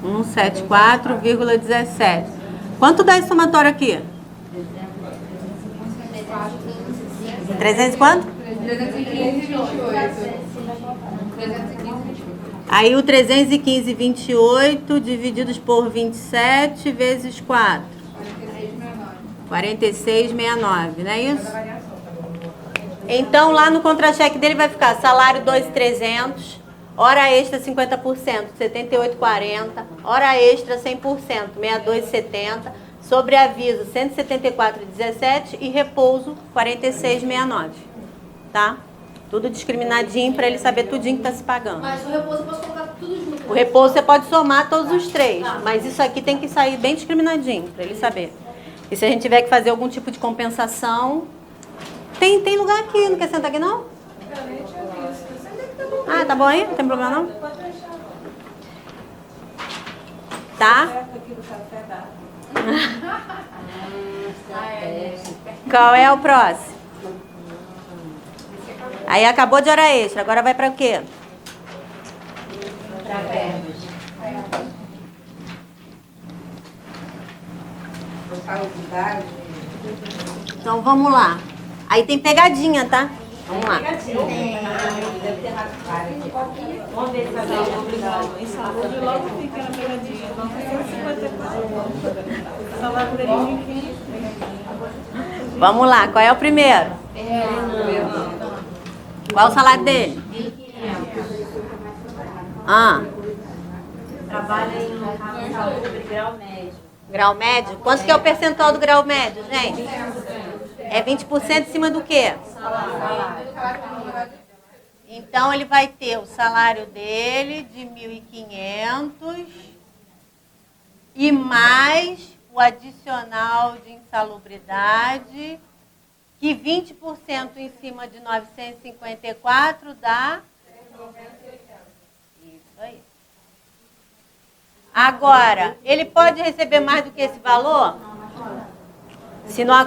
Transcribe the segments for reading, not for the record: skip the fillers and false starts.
174,17. Quanto dá esse somatório aqui? 300 quanto? 315,28. Aí o 315,28 divididos por 27 vezes 4. 46,69, não é isso? Então lá no contra-cheque dele vai ficar salário 2.300, hora extra 50%, 78,40, hora extra 100%, 62,70, sobreaviso 174,17 e repouso 46,69, tá? Tudo discriminadinho para ele saber tudinho que está se pagando. Mas o repouso eu posso colocar tudo junto. O repouso você pode somar todos os três, mas isso aqui tem que sair bem discriminadinho para ele saber. E se a gente tiver que fazer algum tipo de compensação, tem lugar aqui, não quer sentar aqui não? Ah, tá bom aí? Não tem problema não? Tá? Qual é o próximo? Aí acabou de hora extra, agora vai para o quê? Para verbas. Então vamos lá. Aí tem pegadinha, tá? Vamos lá. Vamos ver se alguém é obrigado. Em saúde, logo fica na pegadinha. 954. Salário dele de 15. Vamos lá, qual é o primeiro? Qual é o salário dele? 1.500. Trabalha em um carro de saúde, grau médio. Grau médio? Quanto que é o percentual do grau médio, gente? É 20% em cima do quê? Então ele vai ter o salário dele de 1.500 e mais o adicional de insalubridade, que 20% em cima de 954 dá... Isso aí. Agora, ele pode receber mais do que esse valor? Se na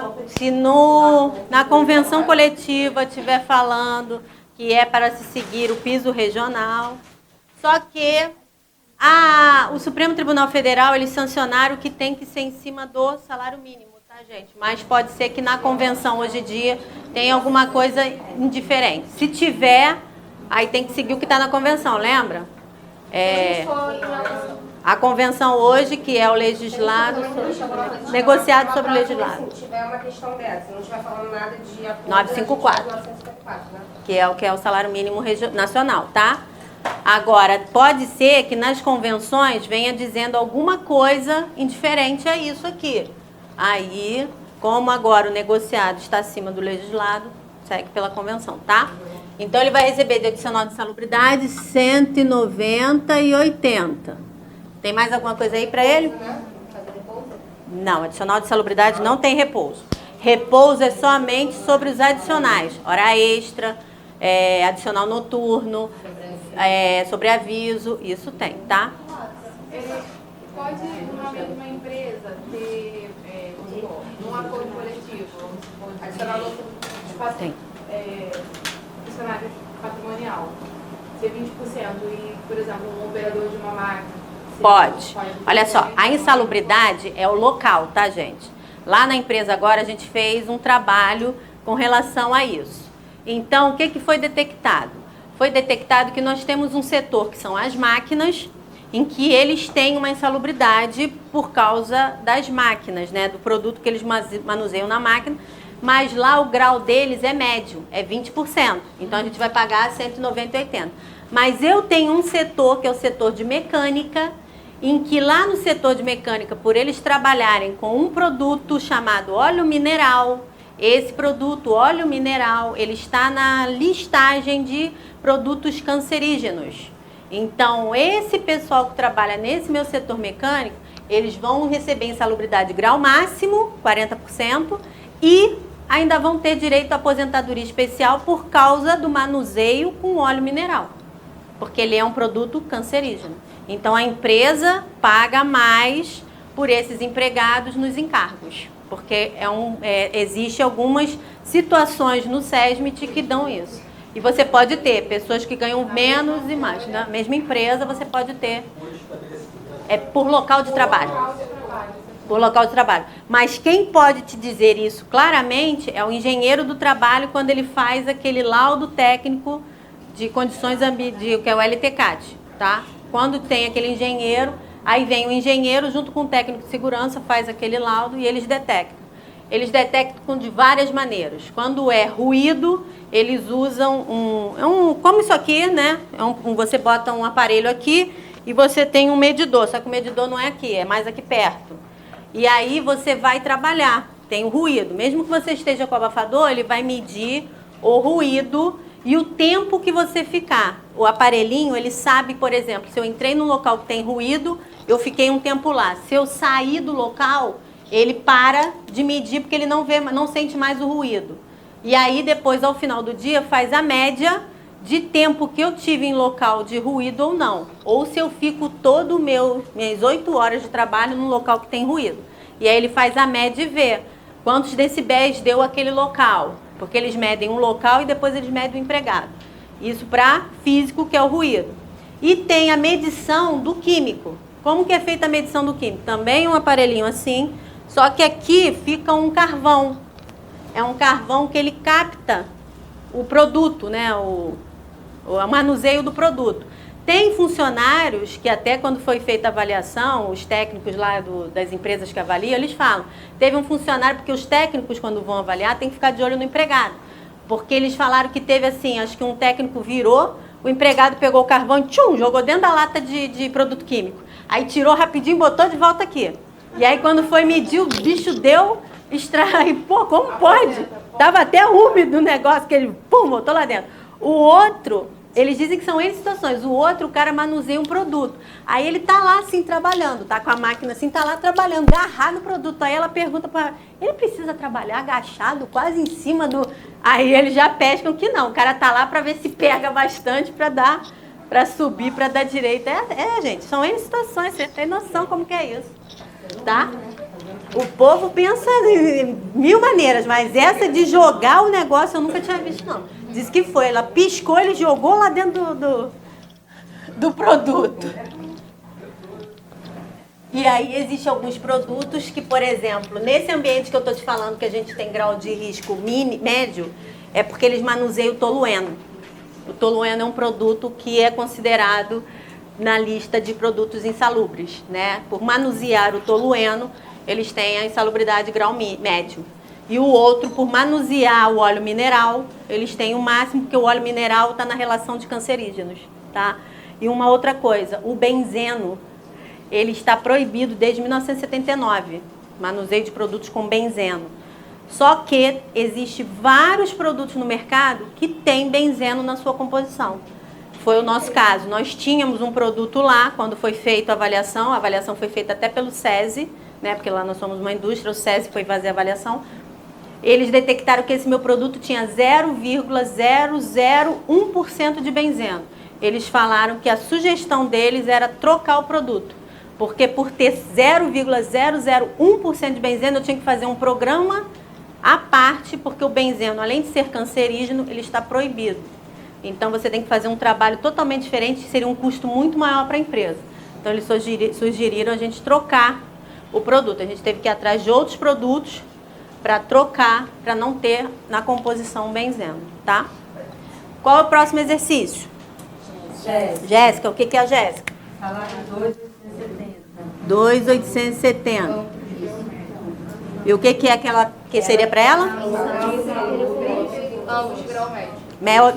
convenção coletiva estiver falando que é para se seguir o piso regional, só que o Supremo Tribunal Federal, eles sancionaram que tem que ser em cima do salário mínimo, tá, gente? Mas pode ser que na convenção hoje em dia tenha alguma coisa indiferente. Se tiver, aí tem que seguir o que está na convenção, lembra? A convenção hoje, que é o legislado, negociado sobre o legislado. Se tiver uma questão dessa, se não estiver falando nada de... 954, 954, né? que é o salário mínimo nacional, tá? Agora, pode ser que nas convenções venha dizendo alguma coisa indiferente a isso aqui. Aí, como agora o negociado está acima do legislado, segue pela convenção, tá? Então, ele vai receber de adicional de insalubridade 190,80. Tem mais alguma coisa aí para ele? Não, adicional de insalubridade não tem repouso. Repouso é somente sobre os adicionais. Hora extra, adicional noturno, sobreaviso, isso tem, tá? Pode, numa mesma empresa, ter, num acordo coletivo, adicional noturno, Tem. funcionário patrimonial, ser 20% e, por exemplo, um operador de uma máquina. Pode. Olha só, a insalubridade é o local, tá, gente? Lá na empresa agora a gente fez um trabalho com relação a isso. Então, o que foi detectado? Foi detectado que nós temos um setor que são as máquinas, em que eles têm uma insalubridade por causa das máquinas, né? Do produto que eles manuseiam na máquina, mas lá o grau deles é médio, é 20%. Então a gente vai pagar 190,80. Mas eu tenho um setor, que é o setor de mecânica, em que lá no setor de mecânica, por eles trabalharem com um produto chamado óleo mineral, esse produto, óleo mineral, ele está na listagem de produtos cancerígenos. Então, esse pessoal que trabalha nesse meu setor mecânico, eles vão receber insalubridade grau máximo, 40%, e ainda vão ter direito à aposentadoria especial por causa do manuseio com óleo mineral, porque ele é um produto cancerígeno. Então, a empresa paga mais por esses empregados nos encargos, porque existe algumas situações no SESMIT que dão isso. E você pode ter pessoas que ganham menos e mais. Na mesma empresa, você pode ter É por local de trabalho. Por local de trabalho. Mas quem pode te dizer isso claramente é o engenheiro do trabalho quando ele faz aquele laudo técnico de condições que é o LTCAT, tá? Quando tem aquele engenheiro, aí vem o engenheiro junto com o técnico de segurança, faz aquele laudo e eles detectam. Eles detectam de várias maneiras. Quando é ruído, eles usam como isso aqui, né? Você bota um aparelho aqui e você tem um medidor, só que o medidor não é aqui, é mais aqui perto. E aí você vai trabalhar, tem o ruído. Mesmo que você esteja com o abafador, ele vai medir o ruído e o tempo que você ficar. O aparelhinho, ele sabe, por exemplo, se eu entrei num local que tem ruído, eu fiquei um tempo lá. Se eu sair do local, ele para de medir porque ele não sente mais o ruído. E aí depois, ao final do dia, faz a média de tempo que eu tive em local de ruído ou não. Ou se eu fico minhas 8 horas de trabalho num local que tem ruído. E aí ele faz a média e vê quantos decibéis deu aquele local. Porque eles medem um local e depois eles medem o empregado. Isso para físico, que é o ruído. E tem a medição do químico. Como que é feita a medição do químico? Também um aparelhinho assim, só que aqui fica um carvão. É um carvão que ele capta o produto, né? O manuseio do produto. Tem funcionários que até quando foi feita a avaliação, os técnicos lá das empresas que avaliam, eles falam, teve um funcionário, porque os técnicos quando vão avaliar tem que ficar de olho no empregado. Porque eles falaram que teve assim, acho que um técnico virou, o empregado pegou o carvão e tchum, jogou dentro da lata de produto químico. Aí tirou rapidinho e botou de volta aqui. E aí quando foi medir, o bicho deu extrai. Pô, como pode? Tava até úmido o negócio que ele, pum, botou lá dentro. O outro, eles dizem que são N situações. O outro, o cara manuseia um produto. Aí ele tá lá assim trabalhando, tá com a máquina assim, tá lá trabalhando, agarrado no produto. Aí ela pergunta para ele precisa trabalhar agachado, quase em cima do... Aí eles já pescam que não. O cara tá lá para ver se pega bastante para subir, para dar direito. Gente, são N situações, você tem noção como que é isso, tá? O povo pensa em 1000 maneiras, mas essa de jogar o negócio eu nunca tinha visto, não. Diz que foi, ela piscou, ele jogou lá dentro do produto. E aí existem alguns produtos que, por exemplo, nesse ambiente que eu estou te falando que a gente tem grau de risco médio, é porque eles manuseiam o tolueno. O tolueno é um produto que é considerado na lista de produtos insalubres, né? Por manusear o tolueno, eles têm a insalubridade grau médio. E o outro, por manusear o óleo mineral, eles têm o máximo, porque o óleo mineral está na relação de cancerígenos, tá? E uma outra coisa, o benzeno, ele está proibido desde 1979, manuseio de produtos com benzeno. Só que existe vários produtos no mercado que tem benzeno na sua composição. Foi o nosso caso. Nós tínhamos um produto lá, quando foi feita a avaliação foi feita até pelo SESI, né? Porque lá nós somos uma indústria, o SESI foi fazer a avaliação. Eles detectaram que esse meu produto tinha 0,001% de benzeno. Eles falaram que a sugestão deles era trocar o produto. Porque por ter 0,001% de benzeno, eu tinha que fazer um programa à parte, porque o benzeno, além de ser cancerígeno, ele está proibido. Então você tem que fazer um trabalho totalmente diferente, seria um custo muito maior para a empresa. Então eles sugeriram a gente trocar o produto. A gente teve que ir atrás de outros produtos para trocar, para não ter na composição benzeno, tá? Qual é o próximo exercício? Jéssica, o que é a Jéssica? Salário 2.870. 2.870. E o que é aquela que seria para ela? Ambos, grau médio.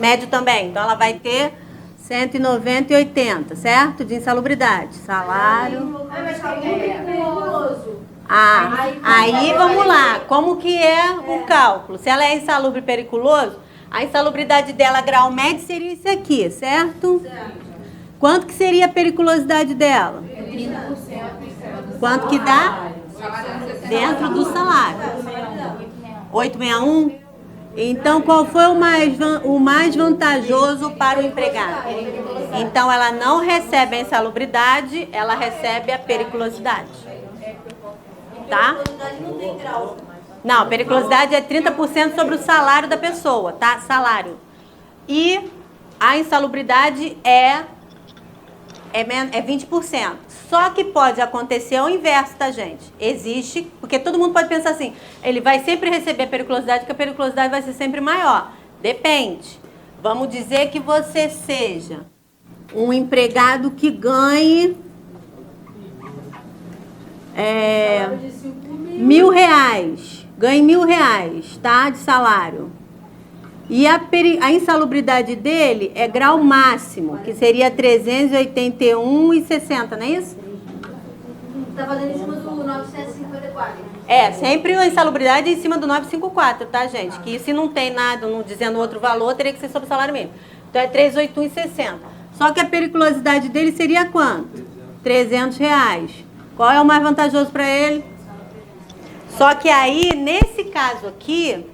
Médio também. Então ela vai ter 190 e 80, certo? De insalubridade. Salário. Aí vamos lá. Como que é o cálculo? Se ela é insalubre e periculoso, a insalubridade dela, grau médio, seria isso aqui, certo? Quanto que seria a periculosidade dela? 30%. Quanto que dá? Dentro do salário. 861? Então, qual foi o mais vantajoso para o empregado? Então, ela não recebe a insalubridade, ela recebe a periculosidade. Tá? Não, a periculosidade é 30% sobre o salário da pessoa, tá? Salário. E a insalubridade é é 20%. Só que pode acontecer o inverso, tá, gente? Existe, porque todo mundo pode pensar assim, ele vai sempre receber a periculosidade, que a periculosidade vai ser sempre maior. Depende. Vamos dizer que você seja um empregado que ganhe R$1.000. Ganhe R$1.000, tá? De salário. E a insalubridade dele é grau máximo, que seria 381,60, não é isso? Tá fazendo em cima do 954. Sempre a insalubridade é em cima do 954, tá, gente? Que se não tem nada, não dizendo outro valor, teria que ser sobre o salário mínimo. Então é 381,60. Só que a periculosidade dele seria quanto? R$300. Qual é o mais vantajoso para ele? Só que aí, nesse caso aqui,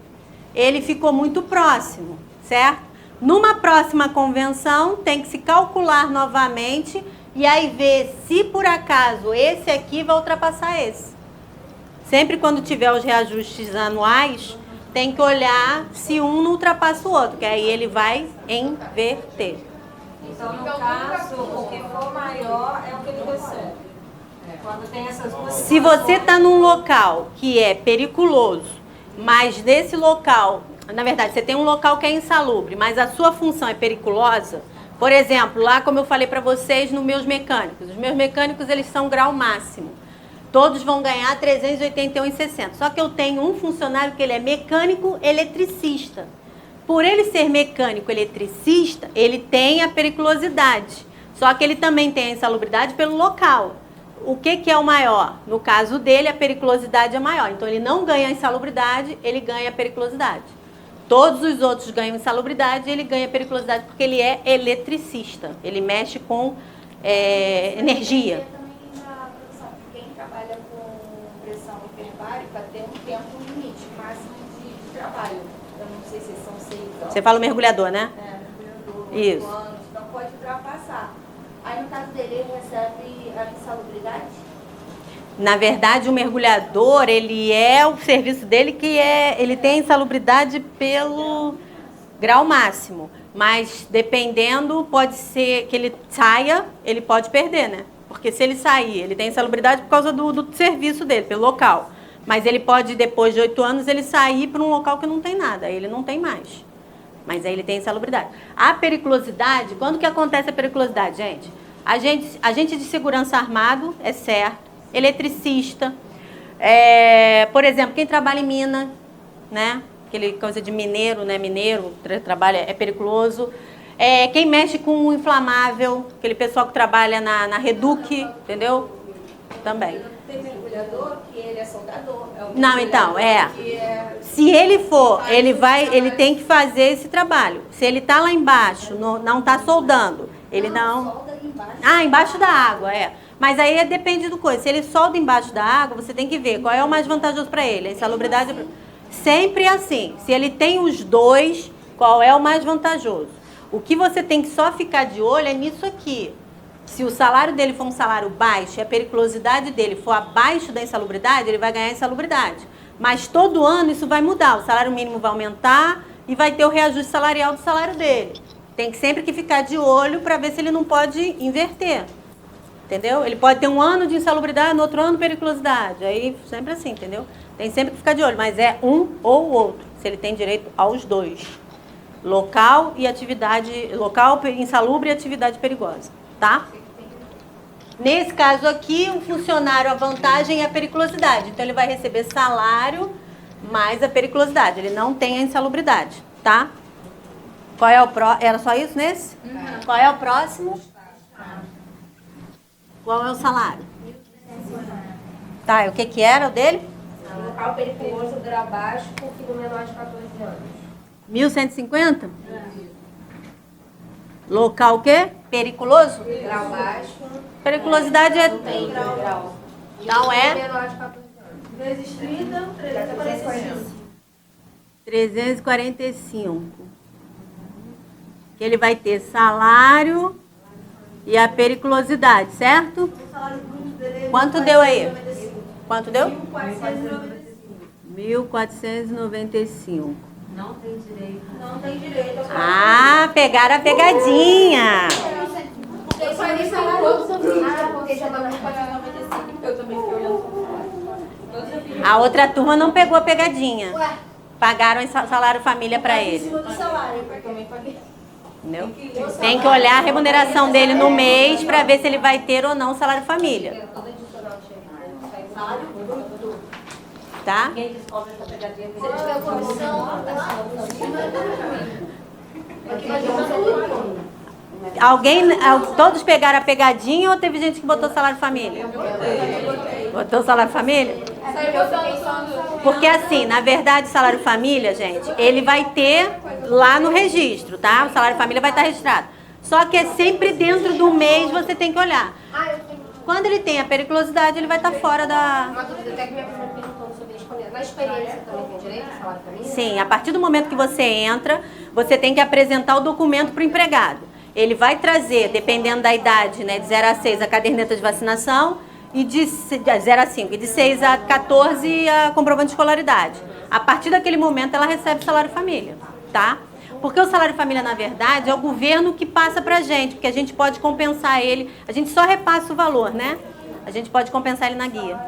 ele ficou muito próximo, certo? Numa próxima convenção, tem que se calcular novamente e aí ver se por acaso esse aqui vai ultrapassar esse. Sempre quando tiver os reajustes anuais, tem que olhar se um não ultrapassa o outro, que aí ele vai inverter. Então, no caso, o que for maior é o que ele recebe. Quando tem essas duas... Se você está num local que é periculoso, mas nesse local, na verdade, você tem um local que é insalubre, mas a sua função é periculosa, por exemplo, lá como eu falei para vocês, nos meus mecânicos. Os meus mecânicos, eles são grau máximo. Todos vão ganhar 381,60. Só que eu tenho um funcionário que ele é mecânico eletricista. Por ele ser mecânico eletricista, ele tem a periculosidade. Só que ele também tem a insalubridade pelo local. O que é o maior? No caso dele, a periculosidade é maior. Então, ele não ganha a insalubridade, ele ganha a periculosidade. Todos os outros ganham insalubridade, ele ganha a periculosidade porque ele é eletricista. Ele mexe com energia. Também na produção, quem trabalha com pressão hiperbárica tem um tempo limite máximo de trabalho. Eu não sei se são 6 anos. Você fala o mergulhador, né? Mergulhador, Isso. 8 anos, então pode ultrapassar. Aí, no caso dele, ele recebe a insalubridade? Na verdade, o mergulhador, ele é o serviço dele que ele tem a insalubridade pelo grau máximo. Mas, dependendo, pode ser que ele saia, ele pode perder, né? Porque se ele sair, ele tem insalubridade por causa do serviço dele, pelo local. Mas ele pode, depois de 8 anos, ele sair para um local que não tem nada. Aí ele não tem mais. Mas aí ele tem insalubridade. A periculosidade, quando que acontece a periculosidade, gente? Agente de segurança armado, é certo. Eletricista. Por exemplo, quem trabalha em mina, né? Aquele coisa de mineiro, né? Mineiro, trabalha, é periculoso. Quem mexe com inflamável, aquele pessoal que trabalha na Reduc, entendeu? Também. Tem mergulhador que ele é soldador. Não, então, Que é... Se ele for, ele tem que fazer esse trabalho. Se ele tá lá embaixo, não tá soldando, ele não... Solda embaixo. Embaixo da água, Mas aí depende do coisa. Se ele solda embaixo da água, você tem que ver qual é o mais vantajoso para ele. A insalubridade... Sempre assim. Se ele tem os dois, qual é o mais vantajoso? O que você tem que só ficar de olho é nisso aqui. Se o salário dele for um salário baixo e a periculosidade dele for abaixo da insalubridade, ele vai ganhar insalubridade. Mas todo ano isso vai mudar. O salário mínimo vai aumentar e vai ter o reajuste salarial do salário dele. Tem que sempre que ficar de olho para ver se ele não pode inverter. Entendeu? Ele pode ter um ano de insalubridade, no outro ano periculosidade. Aí sempre assim, entendeu? Tem sempre que ficar de olho, mas é um ou outro. Se ele tem direito aos dois. Local e atividade, local insalubre e atividade perigosa, tá? Nesse caso aqui, o funcionário, a vantagem é a periculosidade. Então, ele vai receber salário mais a periculosidade. Ele não tem a insalubridade, tá? Qual é o próximo? Era só isso nesse? Qual é o próximo? Qual é o salário? Tá, e o que era o dele? Local periculoso, grau baixo, com filho menor de 14 anos. 1.150? Local o quê? Periculoso? Grau baixo. Periculosidade é... Tem grau. Então é Menor de 14 anos. Vezes 30, 345. 345. Que ele vai ter salário e a periculosidade, certo? O salário bruto dele é Quanto deu aí? 1.495. Quanto deu? 1.495. 1.495. Não tem direito. Não tem direito. Pegaram a pegadinha. tem mais salário. Porque já dava 4,95. Eu também fiquei olhando. A outra turma não pegou a pegadinha. Ué, Pagaram em salário família para em ele. cima do salário. Eu também paguei. Entendeu? Tem que olhar a remuneração dele no mês para ver se ele vai ter ou não salário família. Salário bruto. Tá? Quem descobre essa pegadinha? Se ele tiver comissão, aqui vai jogar tudo. Todos pegaram a pegadinha ou teve gente que botou salário família? Botou salário família? Porque assim, na verdade, salário família, gente, ele vai ter lá no registro, tá? O salário família vai estar registrado. Só que é sempre dentro do mês você tem que olhar. Quando ele tem a periculosidade, ele vai estar fora da... Uma dúvida, até que minha professora perguntou sobre a na experiência também tem direito a salário família? Sim, a partir do momento que você entra, você tem que apresentar o documento para o empregado. Ele vai trazer, dependendo da idade, né, de 0 a 6 a caderneta de vacinação e de 0 a 5, e de 6 a 14 a comprovante de escolaridade. A partir daquele momento ela recebe salário família, tá? Porque o salário família, na verdade, é o governo que passa pra gente, porque a gente pode compensar ele, a gente só repassa o valor, né? A gente pode compensar ele na guia.